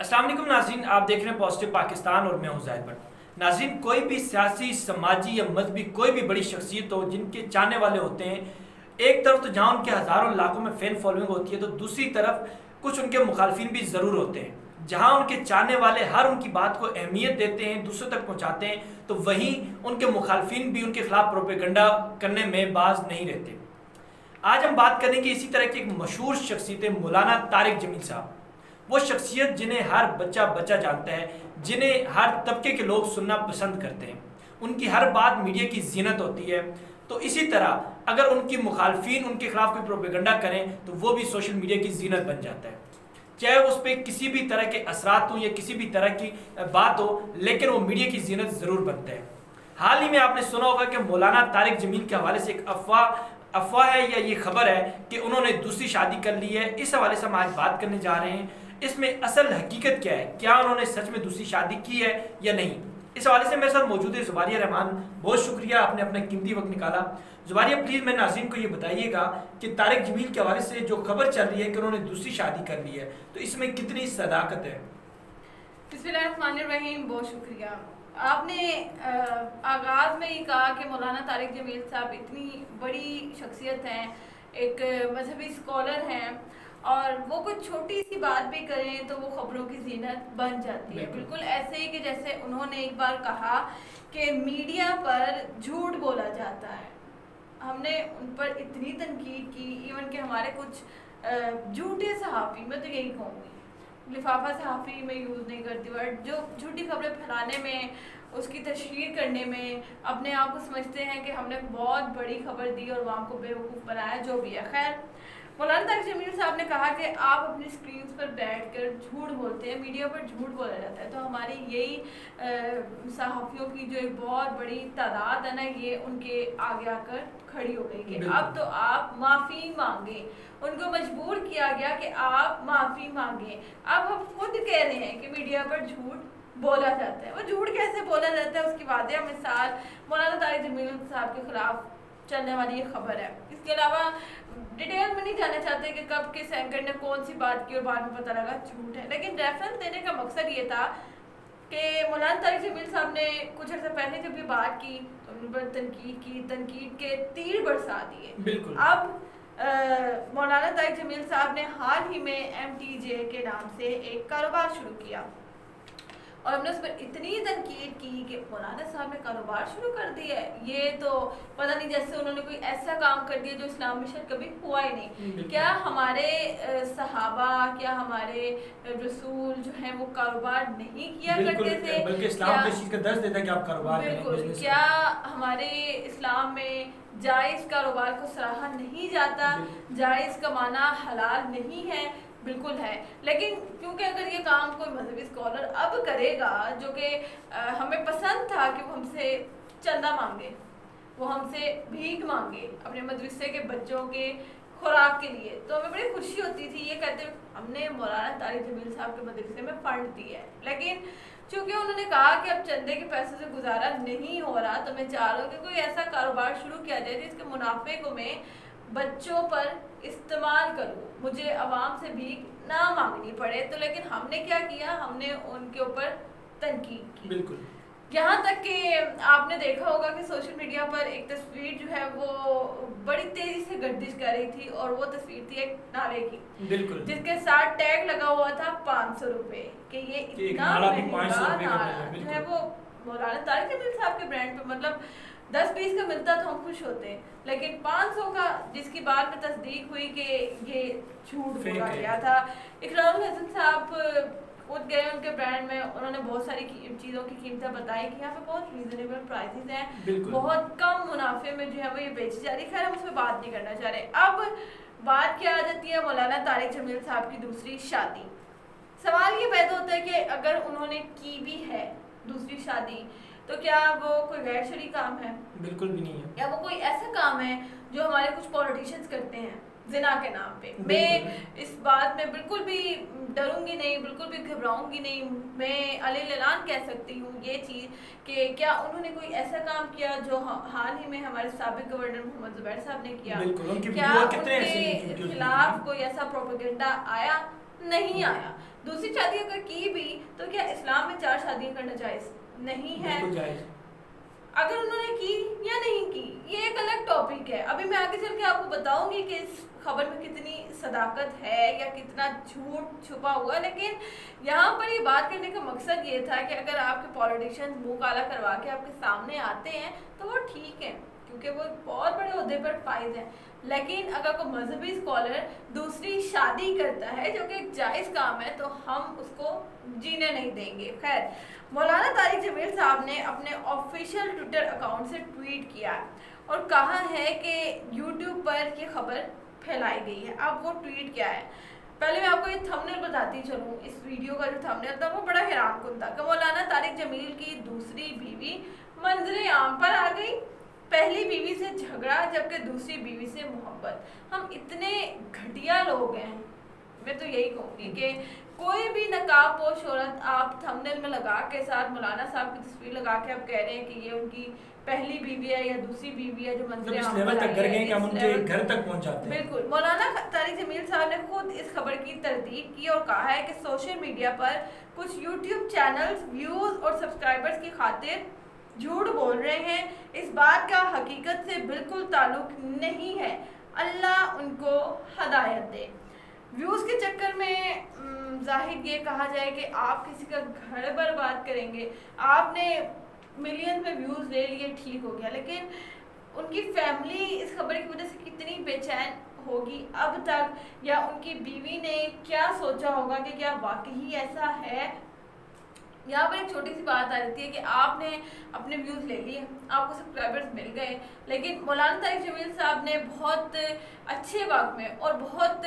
अस्सलाम वालेकुम नाज़रीन, आप देख रहे हैं पॉजिटिव पाकिस्तान और मैं हूं ज़ाहिद भट्ट। नाज़रीन, कोई भी सियासी, समाजी या मजहबी कोई भी बड़ी शख्सियत हो जिनके चाहने वाले होते हैं, एक तरफ तो जहाँ उनके हज़ारों लाखों में फ़ैन फॉलोइंग होती है तो दूसरी तरफ कुछ उनके मुखालफिन भी ज़रूर होते हैं। जहाँ उनके चाहने वाले हर उनकी बात को अहमियत देते हैं, दूसरों तक पहुँचाते हैं, तो वहीं उनके मुखालफिन भी उनके खिलाफ प्रोपेगेंडा करने में बाज नहीं रहते। आज हम बात करेंगे इसी तरह की एक मशहूर शख्सियत है मौलाना तारिक जमील साहब। वो शख्सियत जिन्हें हर बच्चा जानता है, जिन्हें हर तबके के लोग सुनना पसंद करते हैं, उनकी हर बात मीडिया की ज़ीनत होती है। तो इसी तरह अगर उनकी मुखालफिन उनके खिलाफ कोई प्रोपेगेंडा करें तो वो भी सोशल मीडिया की ज़ीनत बन जाता है, चाहे उस पर किसी भी तरह के असरात हों या किसी भी तरह की बात हो, लेकिन वो मीडिया की ज़ीनत ज़रूर बनता है। हाल ही में आपने सुना होगा कि मौलाना तारिक जमील के हवाले से एक अफवाह है या ये खबर है कि उन्होंने दूसरी शादी कर ली है। इस हवाले से हम आज बात करने जा रहे हैं। इसमें असल हकीकत क्या है, क्या उन्होंने सच में दूसरी शादी की है या नहीं। इस हवाले से मेरे साथ मौजूद है जुबारिया रहमान। बहुत शुक्रिया, आपने अपना कीमती वक्त निकाला। जुबारिया, प्लीज़ मैं नाज़रीन को ये बताइएगा कि तारिक जमील के हवाले से जो खबर चल रही है कि उन्होंने दूसरी शादी कर ली है, तो इसमें कितनी सदाकत है। बिस्मिल्लाहिर्रहमानिर्रहीम, बहुत शुक्रिया। आपने आगाज़ में ही कहा कि मौलाना तारिक जमील साहब इतनी बड़ी शख्सियत हैं, एक मजहबी स्कॉलर हैं, और वो कुछ छोटी सी बात भी करें तो वो खबरों की ज़ीनत बन जाती है। बिल्कुल ऐसे ही कि जैसे उन्होंने एक बार कहा कि मीडिया पर झूठ बोला जाता है। हमने उन पर इतनी तनकीद की, इवन कि हमारे कुछ झूठे सहाफ़ी, मैं तो यही कहूँगी, लिफाफा सहाफ़ी में यूज़ नहीं करती वर्ड, जो झूठी खबरें फैलाने में, उसकी तशहीर करने में अपने आप को समझते हैं कि हमने बहुत बड़ी खबर दी और वहाँ को बेवकूफ़ बनाया, जो भी है। खैर, मौलाना तारिक जमील साहब ने कहा कि आप अपनी स्क्रीन पर बैठकर झूठ बोलते हैं, मीडिया पर झूठ बोला जाता है। तो हमारी यही सहाफ़ियों की जो एक बहुत बड़ी तादाद है ना, ये उनके आगे आकर खड़ी हो गई कि अब तो आप माफ़ी मांगे। उनको मजबूर किया गया कि आप माफ़ी मांगे। अब हम खुद कह रहे हैं कि मीडिया पर झूठ बोला जाता है। वो झूठ कैसे बोला जाता है, उसकी वादिया मिसाल मौलाना तारिक जमील साहब के खिलाफ चलने वाली ये खबर है। इसके अलावा डिटेल में नहीं जाना चाहते कि कब किस एंकर ने कौन सी बात की और बाद में पता लगा झूठ है, लेकिन रेफरेंस देने का मकसद ये था कि मौलाना तारिक जमील साहब ने कुछ अर्सा पहले जब ये बात की तो उन पर तनकीद के तीर बरसा दिए। अब मौलाना तारिक जमील साहब ने हाल ही में MTJ के नाम से एक कारोबार शुरू किया और हमने उस पर इतनी तनकीद की कि मौलाना साहब ने कारोबार शुरू कर दिया है। ये तो पता नहीं, जैसे उन्होंने कोई ऐसा काम कर दिया जो इस्लाम में शायद कभी हुआ ही नहीं। क्या हमारे सहाबा, क्या हमारे रसूल जो हैं वो कारोबार नहीं किया करते थे? बल्कि इस्लाम तो इस चीज़ का दर्ज देता है कि आप कारोबार करें। बिल्कुल। क्या हमारे इस्लाम में जायज़ कारोबार को सराहा नहीं जाता? जायज़ कमाना हलाल नहीं है? बिल्कुल है। लेकिन क्योंकि अगर ये काम कोई मजहबी स्कॉलर अब करेगा, जो कि हमें पसंद था कि वो हमसे चंदा मांगे, वो हमसे भीख मांगे अपने मदरसे के बच्चों के खुराक के लिए, तो हमें बड़ी खुशी होती थी। ये कहते हमने मौलाना तारिक जमील साहब के मदरसे में फंड दिया है। लेकिन चूँकि उन्होंने कहा कि अब चंदे के पैसों से गुजारा नहीं हो रहा, तो मैं चाह रहा हूँ कि कोई ऐसा कारोबार शुरू किया जाए जिसके मुनाफे को मैं बच्चों पर इस्तेमाल करूँ, मुझे आवाम से भीख ना मांगनी पड़े। तो लेकिन हमने क्या किया, हमने उनके ऊपर तनकीद की। बिल्कुल। यहाँ तक कि आपने देखा होगा कि सोशल मीडिया पर एक तस्वीर जो है वो बड़ी तेजी से गर्दिश कर रही थी, और वो तस्वीर थी एक नाले की, बिल्कुल, जिसके साथ टैग लगा हुआ था 500 रुपए, कि ये इतना महंगा नाला जो है वो मौलाना तारिक जमील साहब के ब्रांड पे, मतलब 10-20 का मिलता तो हम खुश होते, लेकिन 500 का, जिसकी बाद में तस्दीक हुई कि ये झूठ बोला गया था। इकरामुल हसन साहब खुद गए उनके ब्रांड में, उन्होंने बहुत सारी चीज़ों की कीमतें बताई कि यहाँ पे बहुत रीजनेबल प्राइसेस हैं, बहुत कम मुनाफे में जो है वो ये बेची जा रही है। खैर, हम उस पर बात नहीं करना चाह रहे। अब बात क्या आ जाती है मौलाना तारिक जमील साहब की दूसरी शादी। सवाल ये पैदा होता है कि अगर उन्होंने की भी है दूसरी शादी, तो क्या वो कोई गैर शरई काम है? बिल्कुल भी नहीं है। या वो कोई ऐसा काम है जो हमारे कुछ पॉलिटिशियंस करते हैं जिना के नाम पे? मैं इस बात में बिल्कुल भी डरूंगी नहीं, बिल्कुल भी घबराऊंगी नहीं। मैं अलील-ऐलान कह सकती हूँ ये चीज़ कि क्या उन्होंने कोई ऐसा काम किया जो हाल ही में हमारे साबिक गवर्नर मोहम्मद ज़ुबैर साहब ने किया? क्या उनके खिलाफ कोई ऐसा प्रोपेगेंडा आया? नहीं आया। दूसरी शादी अगर की भी तो क्या इस्लाम में 4 शादियां करना जायज़ नहीं है? बिल्कुल जायज़। अगर उन्होंने की या नहीं की ये एक अलग टॉपिक है। अभी मैं आगे चल के आपको बताऊंगी कि इस खबर में कितनी सदाकत है या कितना झूठ छुपा हुआ है, लेकिन यहाँ पर ये बात करने का मकसद ये था कि अगर आपके पॉलिटिशियंस मुंह काला करवा के आपके सामने आते हैं तो वो ठीक है, क्योंकि वो बहुत बड़े ओहदे पर फाइज हैं। लेकिन अगर कोई मजहबी स्कॉलर दूसरी शादी करता है जो कि एक जायज़ काम है तो हम उसको जीने नहीं देंगे। खैर, मौलाना तारिक जमील साहब ने अपने ऑफिशियल ट्विटर अकाउंट से ट्वीट किया और कहा है कि यूट्यूब पर ये खबर फैलाई गई है। अब वो ट्वीट क्या है, पहले मैं आपको ये थंबनेल बताती चलूँ। इस वीडियो का जो थंबनेल था वो बड़ा हैरानकुन था कि मौलाना तारिक जमील की दूसरी बीवी मंजरे आम पर आ गई, पहली बीवी से झगड़ा जबकि दूसरी बीवी से मोहब्बत। हम इतने घटिया लोग हैं, मैं तो यही कहूँगी कि कोई भी नकाबपोश औरत आप थंबनेल में लगा के साथ मौलाना साहब की तस्वीर लगा के आप कह रहे हैं कि ये उनकी पहली बीवी है या दूसरी बीवी है जो मंजरे इस आम लेवल पर तक आई कर है, गए कि हम इस उनके लेवल घर तक पहुंच जाते हैं। बिल्कुल। मौलाना तारिक जमील साहब ने खुद इस खबर की तरदीद की और कहा है कि सोशल मीडिया पर कुछ यूट्यूब चैनल्स व्यूज और सब्सक्राइबर्स की खातिर झूठ बोल रहे हैं। इस बात का हकीकत से बिल्कुल ताल्लुक नहीं है, अल्लाह उनको हदायत दे। व्यूज़ के चक्कर में जाहिर ये कहा जाए कि आप किसी का घर बर्बाद करेंगे, आपने मिलियन में व्यूज़ ले लिए, ठीक हो गया, लेकिन उनकी फैमिली इस खबर की वजह से कितनी बेचैन होगी अब तक, या उनकी बीवी ने क्या सोचा होगा कि क्या वाकई ऐसा है। यहाँ पर एक छोटी सी बात आ जाती है कि आपने अपने व्यूज़ ले लिए, आपको सब्सक्राइबर्स मिल गए, लेकिन मौलाना तारिक जमील साहब ने बहुत अच्छे वक्त में और बहुत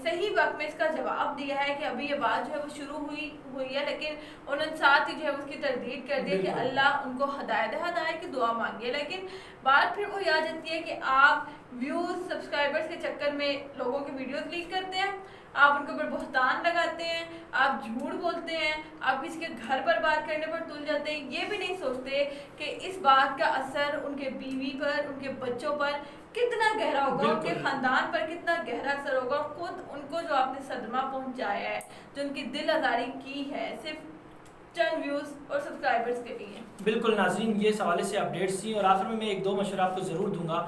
सही वक्त में इसका जवाब दिया है कि अभी ये बात जो है वो शुरू हुई है, लेकिन उन्होंने साथ ही जो है उसकी तरदीद कर दी कि अल्लाह उनको हदायत की दुआ मांगिए। लेकिन बात फिर वही आ जाती है कि आप व्यूज़ सब्सक्राइबर्स के चक्कर में लोगों की वीडियोज़ लीक करते हैं, आप उनके ऊपर बहतान लगाते हैं, आप झूठ बोलते हैं, आप किसी के घर बर्बाद करने पर तुल जाते हैं, ये भी नहीं सोचते कि इस बात का असर उनके बीवी पर, उनके बच्चों पर कितना गहरा होगा, उनके ख़ानदान पर कितना गहरा असर होगा। खुद उनको जो आपने सदमा पहुंचाया है, जो उनकी दिल आज़ारी की है, सिर्फ चंद व्यूज़ और सब्सक्राइबर्स के लिए। बिल्कुल नाज़रीन, ये इस हवाले से अपडेट्स थी और आखिर में मैं एक दो मशवरा आपको ज़रूर दूंगा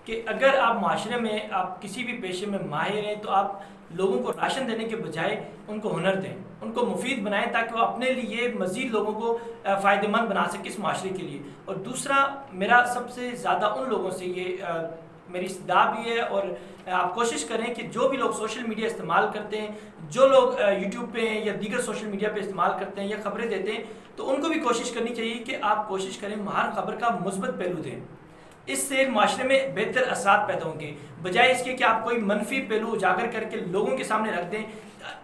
कि अगर आप माशरे में आप किसी भी पेशे में माहिर हैं तो आप लोगों को राशन देने के बजाय उनको हुनर दें, उनको मुफीद बनाएं ताकि वो अपने लिए मज़ीद लोगों को फ़ायदेमंद बना सके इस माशरे के लिए। और दूसरा, मेरा सबसे ज़्यादा उन लोगों से ये मेरी इस्तदा भी है और आप कोशिश करें कि जो भी लोग सोशल मीडिया इस्तेमाल करते हैं, जो लोग यूट्यूब पे या दीगर सोशल मीडिया पे इस्तेमाल करते हैं या ख़बरें देते हैं, तो उनको भी कोशिश करनी चाहिए कि आप कोशिश करें हर खबर का मुस्बत पहलू दें। इससे माशरे में बेहतर असरात पैदा होंगे, बजाय इसके कि आप कोई मनफी पहलू उजागर करके लोगों के सामने रख दें।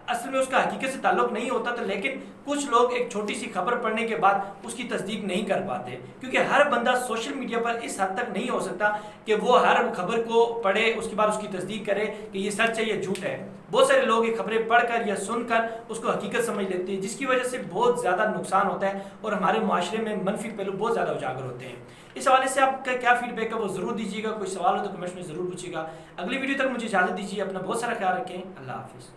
असल में उसका हकीकत से ताल्लुक़ नहीं होता था, लेकिन कुछ लोग एक छोटी सी खबर पढ़ने के बाद उसकी तस्दीक नहीं कर पाते, क्योंकि हर बंदा सोशल मीडिया पर इस हद तक नहीं हो सकता कि वो हर खबर को पढ़े उसके बाद उसकी तस्दीक करे कि ये सच है या झूठ है। बहुत सारे लोग ये खबरें पढ़कर या सुनकर उसको हकीकत समझ लेते हैं, जिसकी वजह से बहुत ज़्यादा नुकसान होता है और हमारे माशरे में मनफी पहलू बहुत ज़्यादा उजागर होते हैं। इस हवाले से आपका क्या फीडबैक है वो ज़रूर दीजिएगा, कोई सवाल हो तो कमेंट्स में ज़रूर पूछिएगा। अगली वीडियो तक मुझे इजाज़त दीजिए, अपना बहुत सारा ख्याल रखें, अल्लाह हाफिज़।